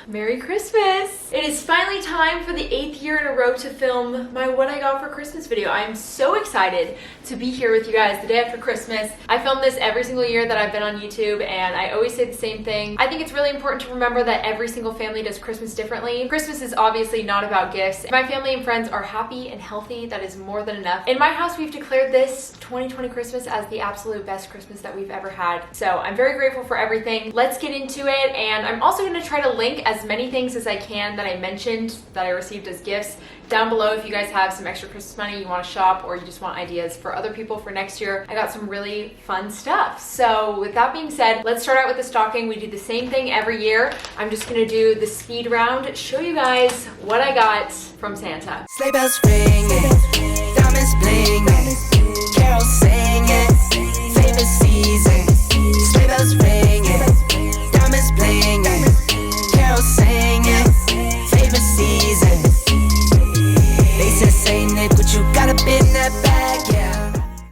Merry Christmas! It is finally time for the 8th year in a row to film my What I Got for Christmas video. I am so excited to be here with you guys the day after Christmas. I film this every single year that I've been on YouTube, and I always say the same thing. I think it's really important to remember that every single family does Christmas differently. Christmas is obviously not about gifts. If my family and friends are happy and healthy, that is more than enough. In my house, we've declared this 2020 Christmas as the absolute best Christmas that we've ever had. So I'm very grateful for everything. Let's get into it, and I'm also going to try to link as many things as I can that I mentioned that I received as gifts down below. If you guys have some extra Christmas money you want to shop, or you just want ideas for other people for next year, I got some really fun stuff. So with that being said, let's start out with the stocking. We do the same thing every year. I'm just going to do the speed round, show you guys what I got from Santa. Sleigh bells ringing, diamonds blinging, carols singing, favorite season. Sleigh bells ringing, diamonds blinging, carols singing, favorite season. They said, say Nick, what you got up in that bag, yeah.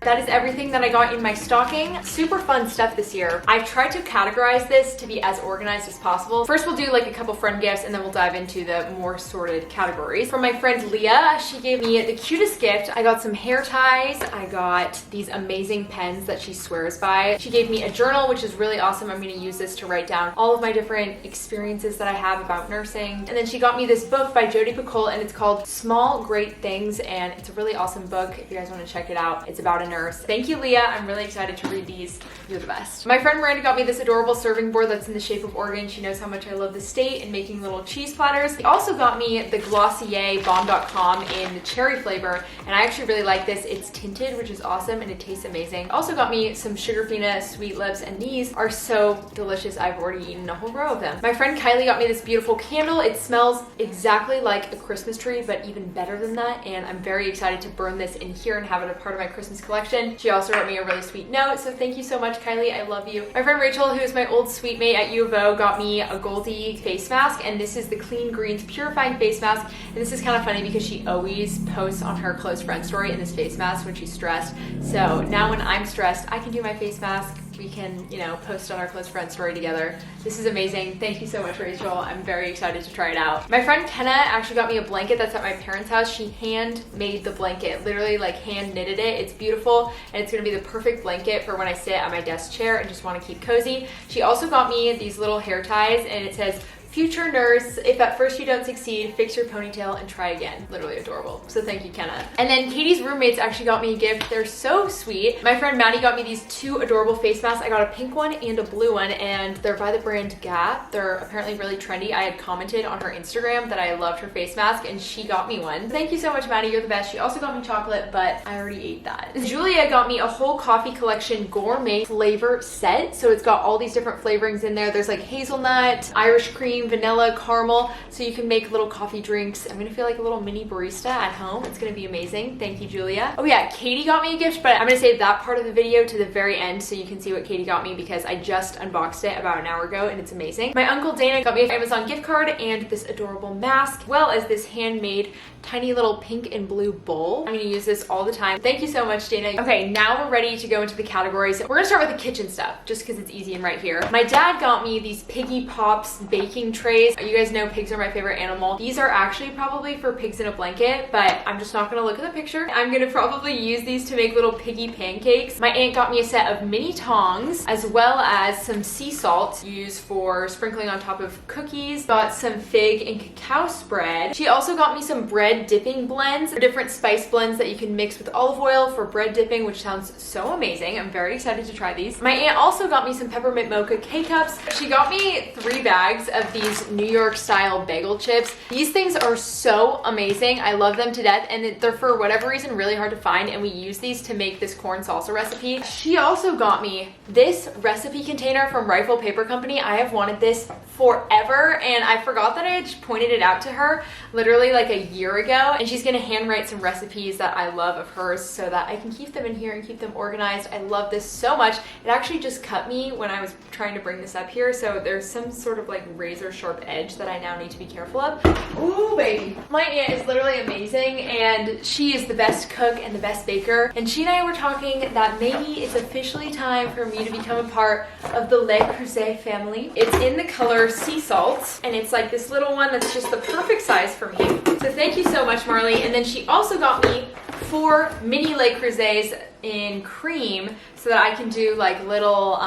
That is everything that I got in my stocking. Super fun stuff this year. I've tried to categorize this to be as organized as possible. First, we'll do like a couple friend gifts, and then we'll dive into the more sorted categories. From my friend Leah, she gave me the cutest gift. I got some hair ties. I got these amazing pens that she swears by. She gave me a journal, which is really awesome. I'm gonna use this to write down all of my different experiences that I have about nursing. And then she got me this book by Jodi Picoult, and it's called Small Great Things, and it's a really awesome book if you guys want to check it out. It's about a nurse. Thank you, Leah. I'm really excited to read these. You're the best. My friend Miranda got me this adorable serving board that's in the shape of Oregon. She knows how much I love the state and making little cheese platters. She also got me the Glossier Bomb.com in the cherry flavor, and I actually really like this. It's tinted, which is awesome, and it tastes amazing. Also got me some Sugarfina Sweet Lips, and these are so delicious. I've already eaten a whole row of them. My friend Kylie got me this beautiful candle. It smells exactly like a Christmas tree, but even better than that, and I'm very excited to burn this in here and have it a part of my Christmas collection. She also wrote me a really sweet note, so thank you so much, Kylie. I love you. My friend Rachel, who is my old suite mate at U of O, got me a Goldie face mask, and this is the Clean Greens Purifying Face Mask. And this is kind of funny because she always posts on her close friend story in this face mask when she's stressed. So now when I'm stressed, I can do my face mask. We can, you know, post on our close friend story together. This is amazing. Thank you so much, Rachel. I'm very excited to try it out. My friend Kenna actually got me a blanket that's at my parents' house. She hand made the blanket, literally like hand knitted it. It's beautiful, and it's gonna be the perfect blanket for when I sit at my desk chair and just wanna keep cozy. She also got me these little hair ties, and it says, "Future nurse, if at first you don't succeed, fix your ponytail and try again." Literally adorable. So thank you, Kenna. And then Katie's roommates actually got me a gift. They're so sweet. My friend Maddie got me these two adorable face masks. I got a pink one and a blue one, and they're by the brand Gap. They're apparently really trendy. I had commented on her Instagram that I loved her face mask, and she got me one. Thank you so much, Maddie. You're the best. She also got me chocolate, but I already ate that. Julia got me a whole coffee collection gourmet flavor set. So it's got all these different flavorings in there. There's like hazelnut, Irish cream, vanilla, caramel, so you can make little coffee drinks. I'm gonna feel like a little mini barista at home. It's gonna be amazing. Thank you, Julia. Oh yeah, Katie got me a gift, but I'm gonna save that part of the video to the very end so you can see what Katie got me, because I just unboxed it about an hour ago and it's amazing. My Uncle Dana got me an Amazon gift card and this adorable mask, as well as this handmade tiny little pink and blue bowl. I'm gonna use this all the time. Thank you so much, Dana. Okay, now we're ready to go into the categories. We're gonna start with the kitchen stuff, just because it's easy and right here. My dad got me these Piggy Pops baking trays. You guys know pigs are my favorite animal. These are actually probably for pigs in a blanket, but I'm just not gonna look at the picture. I'm gonna probably use these to make little piggy pancakes. My aunt got me a set of mini tongs, as well as some sea salt used for sprinkling on top of cookies. Got some fig and cacao spread. She also got me some bread dipping blends, different spice blends that you can mix with olive oil for bread dipping, which sounds so amazing. I'm very excited to try these. My aunt also got me some Peppermint Mocha K-Cups. She got me 3 bags of these New York style bagel chips. These things are so amazing. I love them to death, and they're for whatever reason really hard to find, and we use these to make this corn salsa recipe. She also got me this recipe container from Rifle Paper Company. I have wanted this forever, and I forgot that I had pointed it out to her literally like a year ago, and she's gonna handwrite some recipes that I love of hers so that I can keep them in here and keep them organized. I love this so much. It actually just cut me when I was trying to bring this up here, so there's some sort of like razor sharp edge that I now need to be careful of. Ooh, baby. My aunt is literally amazing, and she is the best cook and the best baker. And she and I were talking that maybe it's officially time for me to become a part of the Le Creuset family. It's in the color Sea Salt, and it's like this little one that's just the perfect size for me. So thank you so much, Marley. And then she also got me 4 mini Le Creusets in cream so that I can do like little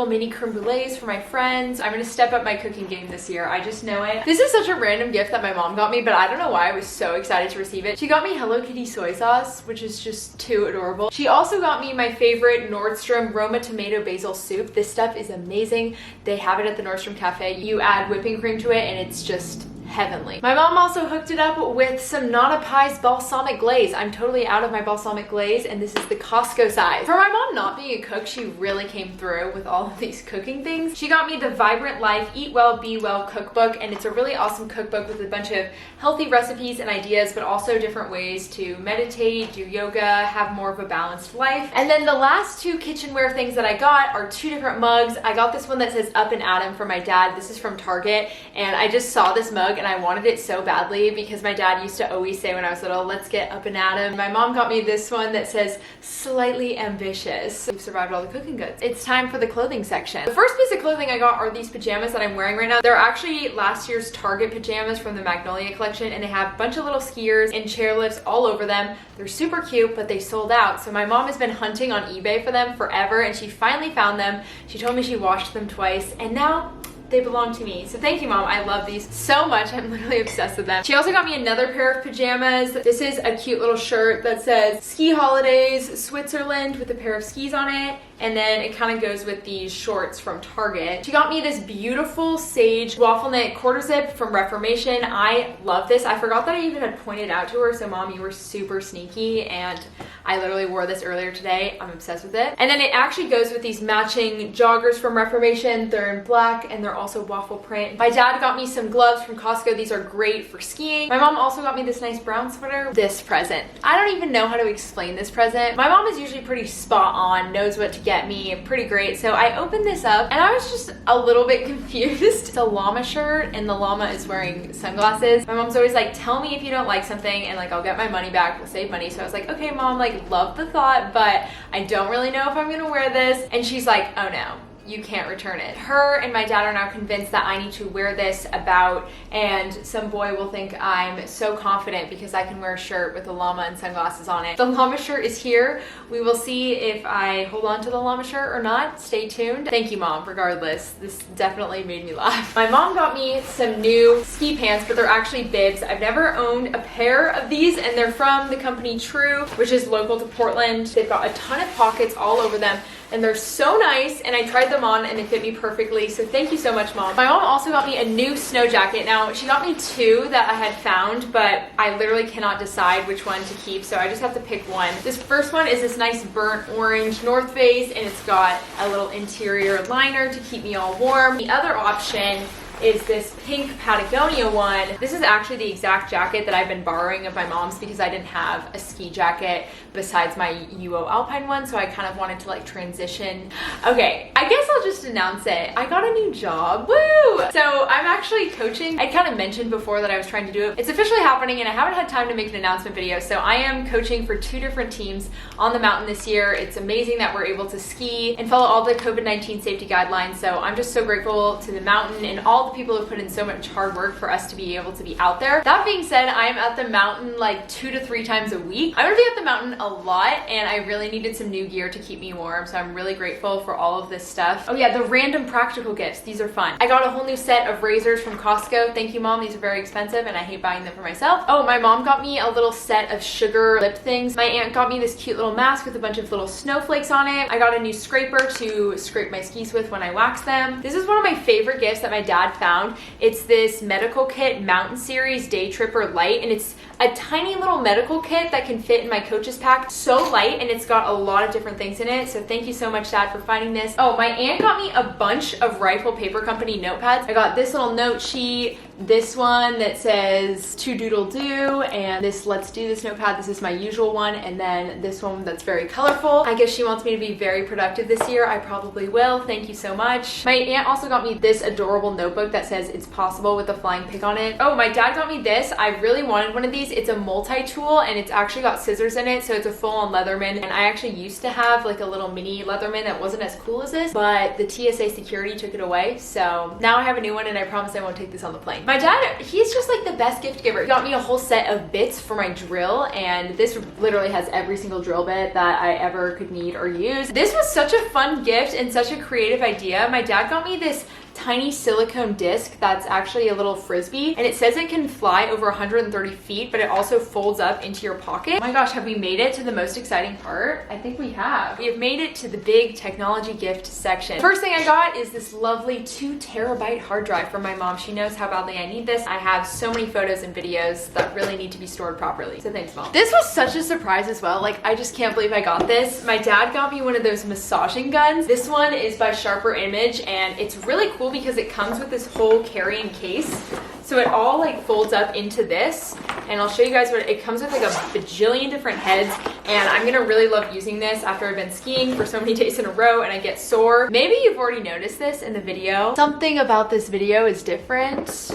mini creme brulees for my friends. I'm gonna step up my cooking game this year. I just know it. This is such a random gift that my mom got me, but I don't know why I was so excited to receive it. She got me Hello Kitty soy sauce, which is just too adorable. She also got me my favorite Nordstrom Roma tomato basil soup. This stuff is amazing. They have it at the Nordstrom Cafe. You add whipping cream to it and it's just heavenly. My mom also hooked it up with some Nana Pie's balsamic glaze. I'm totally out of my balsamic glaze, and this is the Costco size. For my mom not being a cook, she really came through with all of these cooking things. She got me the Vibrant Life Eat Well, Be Well cookbook, and it's a really awesome cookbook with a bunch of healthy recipes and ideas, but also different ways to meditate, do yoga, have more of a balanced life. And then the last 2 kitchenware things that I got are 2 different mugs. I got this one that says Up and Atom for my dad. This is from Target, and I just saw this mug and I wanted it so badly because my dad used to always say when I was little, let's get up and at 'em. My mom got me this one that says Slightly Ambitious. We've survived all the cooking goods. It's time for the clothing section. The first piece of clothing I got are these pajamas that I'm wearing right now. They're actually last year's Target pajamas from the Magnolia collection, and they have a bunch of little skiers and chairlifts all over them. They're super cute, but they sold out. So my mom has been hunting on eBay for them forever, and she finally found them. She told me she washed them twice, and now they belong to me. So thank you, Mom. I love these so much. I'm literally obsessed with them. She also got me another pair of pajamas. This is a cute little shirt that says Ski Holidays Switzerland with a pair of skis on it. And then it kind of goes with these shorts from Target. She got me this beautiful sage waffle knit quarter zip from Reformation. I love this. I forgot that I even had pointed out to her. So Mom, you were super sneaky, and I literally wore this earlier today. I'm obsessed with it. And then it actually goes with these matching joggers from Reformation. They're in black and they're also waffle print. My dad got me some gloves from Costco. These are great for skiing. My mom also got me this nice brown sweater. This present, I don't even know how to explain this present. My mom is usually pretty spot on, knows what to get me, pretty great. So I opened this up and I was just a little bit confused. It's a llama shirt and the llama is wearing sunglasses. My mom's always like, tell me if you don't like something and like I'll get my money back, we'll save money. So I was like, okay, Mom, like love the thought, but I don't really know if I'm gonna wear this. And she's like, oh no, you can't return it. Her and my dad are now convinced that I need to wear this about, and some boy will think I'm so confident because I can wear a shirt with a llama and sunglasses on it. The llama shirt is here. We will see if I hold on to the llama shirt or not. Stay tuned. Thank you, Mom, regardless. This definitely made me laugh. My mom got me some new ski pants, but they're actually bibs. I've never owned a pair of these, and they're from the company True, which is local to Portland. They've got a ton of pockets all over them, and they're so nice, and I tried them on and they fit me perfectly, so thank you so much, Mom. My mom also got me a new snow jacket. Now, she got me 2 that I had found, but I literally cannot decide which one to keep, so I just have to pick one. This first one is this nice burnt orange North Face, and it's got a little interior liner to keep me all warm. The other option is this pink Patagonia one. This is actually the exact jacket that I've been borrowing of my mom's because I didn't have a ski jacket besides my UO Alpine one, so I kind of wanted to like transition. Okay, I guess I'll just announce it. I got a new job, woo! So I'm actually coaching. I kind of mentioned before that I was trying to do it. It's officially happening and I haven't had time to make an announcement video, so I am coaching for 2 different teams on the mountain this year. It's amazing that we're able to ski and follow all the COVID-19 safety guidelines, so I'm just so grateful to the mountain and all the people who put in so much hard work for us to be able to be out there. That being said, I am at the mountain like 2 to 3 times a week. I'm gonna be at the mountain a lot, and I really needed some new gear to keep me warm, so I'm really grateful for all of this stuff. Oh yeah, the random practical gifts, these are fun. I got a whole new set of razors from Costco. Thank you, Mom. These are very expensive and I hate buying them for myself. Oh, my mom got me a little set of sugar lip things. My aunt got me this cute little mask with a bunch of little snowflakes on it. I got a new scraper to scrape my skis with when I wax them. This is one of my favorite gifts that my dad found. It's this medical kit Mountain Series Day Tripper Light, and it's a tiny little medical kit that can fit in my coach's pack. So light, and it's got a lot of different things in it, so thank you so much, Dad, for finding this. Oh, my aunt got me a bunch of Rifle Paper Company notepads. I got this little note sheet, this one that says to doodle do, and this let's do this notepad. This is my usual one, and then this one that's very colorful. I guess she wants me to be very productive this year. I probably will. Thank you so much. My aunt also got me this adorable notebook that says it's possible with a flying pig on it. Oh, my dad got me this. I really wanted one of these. It's a multi-tool and it's actually got scissors in it, so it's a full-on Leatherman. And I actually used to have like a little mini Leatherman that wasn't as cool as this, but the TSA security took it away, so now I have a new one and I promise I won't take this on the plane. My dad, he's just like the best gift giver. He got me a whole set of bits for my drill, and this literally has every single drill bit that I ever could need or use. This was such a fun gift and such a creative idea. My dad got me this tiny silicone disc that's actually a little frisbee, and it says it can fly over 130 feet, but it also folds up into your pocket. Oh my gosh, have we made it to the most exciting part? I think we have. We have made it to the big technology gift section. First thing I got is this lovely 2 terabyte hard drive from my mom. She knows how badly I need this. I have so many photos and videos that really need to be stored properly, so thanks, Mom. This was such a surprise as well. Like, I just can't believe I got this. My dad got me one of those massaging guns. This one is by Sharper Image, and it's really cool because it comes with this whole carrying case. So it all like folds up into this, and I'll show you guys what it comes with, like a bajillion different heads, and I'm gonna really love using this after I've been skiing for so many days in a row and I get sore. Maybe you've already noticed this in the video. Something about this video is different.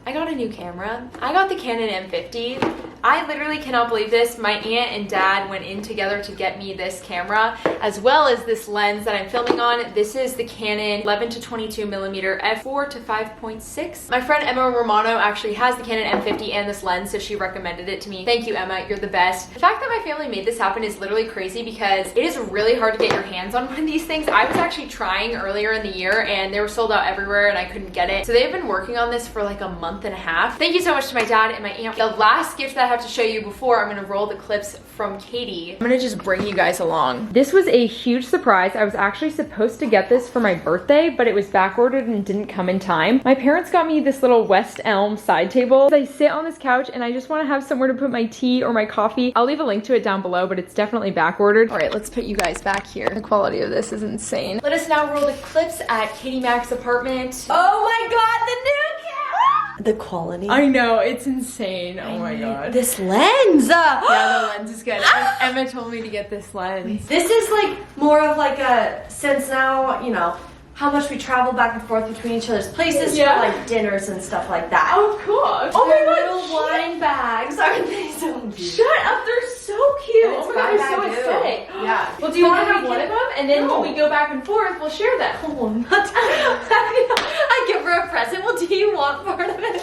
I got a new camera. I got the Canon M50. I literally cannot believe this. My aunt and dad went in together to get me this camera, as well as this lens that I'm filming on. This is the Canon 11 to 22 millimeter f4 to 5.6. My friend Emma Romano actually has the Canon M50 and this lens, so she recommended it to me. Thank you, Emma, you're the best. The fact that my family made this happen is literally crazy because it is really hard to get your hands on one of these things. I was actually trying earlier in the year and they were sold out everywhere and I couldn't get it. So they've been working on this for like a month and a half. Thank you so much to my dad and my aunt. The last gift that I have to show you before I'm gonna roll the clips from Katie, I'm gonna just bring you guys along. This was a huge surprise. I was actually supposed to get this for my birthday, but it was back ordered and didn't come in time. My parents got me this little West Elm side table. I sit on this couch and I just wanna have somewhere to put my tea or my coffee. I'll leave a link to it down below, but it's definitely back ordered. All right, let's put you guys back here. The quality of this is insane. Let us now roll the clips at Katie Mac's apartment. Oh my god, the new camera! The quality. I know, it's insane. Oh my god. This lens! Yeah, the lens is good. Emma told me to get this lens. This is like more of like a, since now, you know, how much we travel back and forth between each other's places for like dinners and stuff like that. Oh, cool. Oh my god, little wine bags. Aren't they so cute? Shut up, they're so cute. And Oh my god, they're so aesthetic. Yeah. Well, do you want to have one of them? And then No. when we go back and forth, we'll share them. Oh, not I give her a present. Well, do you want part of it?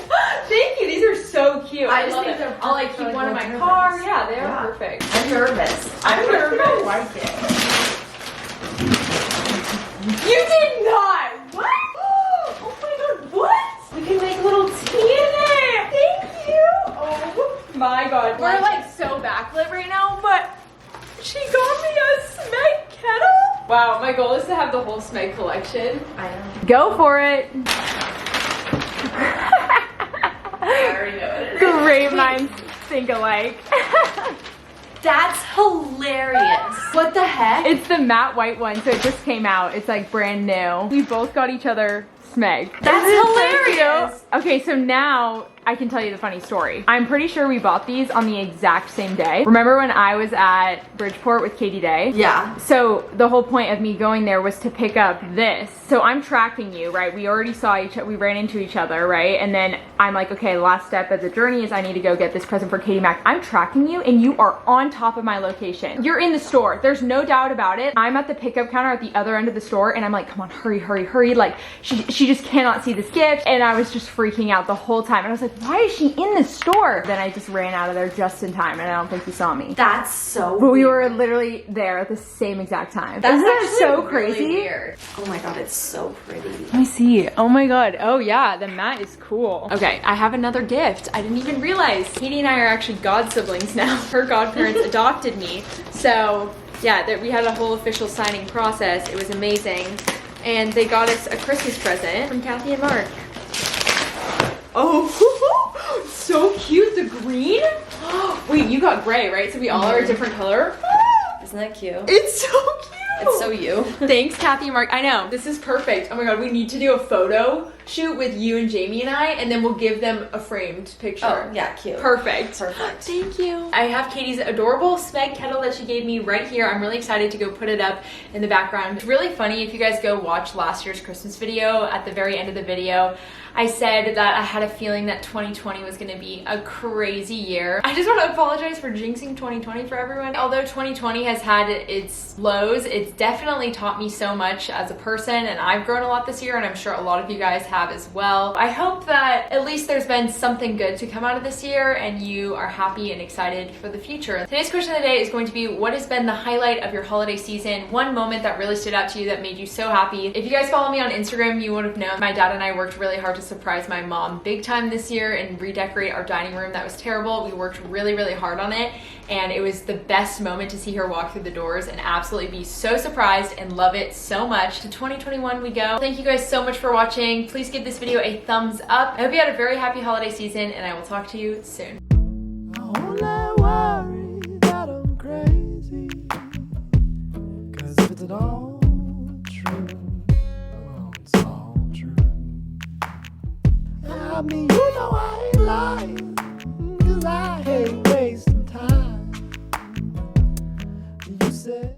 Thank you. These are so cute. I just love think it. they're I'll like perfect keep for, one in like, my going car. to Yeah, they are Yeah. perfect. I'm nervous. I'm nervous. I don't like it. You did not. What? Oh my god, what? We can make little tea in it. Thank you. Oh my god. We're like so backlit right now, but she got me a Smeg kettle. Wow, my goal is to have the whole Smeg collection. I know. Go for it. I already know it. Great minds think alike. That's hilarious. What the heck? It's the matte white one, so it just came out. It's like brand new. We both got each other Smeg. That's Isn't it so hilarious. cute? Okay, so now I can tell you the funny story. I'm pretty sure we bought these on the exact same day. Remember when I was at Bridgeport with Katie Day? Yeah. So the whole point of me going there was to pick up this. So I'm tracking you, right? We already saw we ran into each other, right? And then I'm like, okay, the last step of the journey is I need to go get this present for Katie Mac. I'm tracking you and you are on top of my location. You're in the store. There's no doubt about it. I'm at the pickup counter at the other end of the store and I'm like, come on, hurry, hurry, hurry. Like she just cannot see this gift. And I was just freaking out the whole time. And I was like, why is she in the store? Then I just ran out of there just in time and I don't think you saw me. That's so But we weird. were literally there at the same exact time. That's Isn't that actually so really crazy? weird. Oh my god, it's so pretty. Let me see. Oh my god. Oh yeah, the mat is cool. Okay, I have another gift. I didn't even realize. Katie and I are actually god siblings now. Her godparents adopted me. So yeah, that we had a whole official signing process. It was amazing. And they got us a Christmas present from Kathy and Mark. Oh, so cute. The green. Wait, you got gray, right? So we all are a different color. Isn't that cute? It's so cute. It's so you. Thanks, Kathy and Mark. I know, this is perfect. Oh my god, we need to do a photo shoot with you and Jamie and I, and then we'll give them a framed picture. Oh, yeah, cute. Perfect. Perfect. Thank you. I have Katie's adorable Smeg kettle that she gave me right here. I'm really excited to go put it up in the background. It's really funny if you guys go watch last year's Christmas video. At the very end of the video, I said that I had a feeling that 2020 was gonna be a crazy year. I just want to apologize for jinxing 2020 for everyone. Although 2020 has had its lows, it's definitely taught me so much as a person, and I've grown a lot this year, and I'm sure a lot of you guys have as well. I hope that at least there's been something good to come out of this year, and you are happy and excited for the future. Today's question of the day is going to be, what has been the highlight of your holiday season? One moment that really stood out to you that made you so happy. If you guys follow me on Instagram, you would have known my dad and I worked really hard to surprise my mom big time this year and redecorate our dining room. That was terrible. We worked really, really hard on it, and it was the best moment to see her walk through the doors and absolutely be so surprised and love it so much. To 2021 we go. Thank you guys so much for watching. Please give this video a thumbs up. I hope you had a very happy holiday season, and I will talk to you soon. I only worry that I'm crazy, 'cause if it's all true, well, it's all true. I mean, you know I ain't lying, 'cause I hate wasting time. You said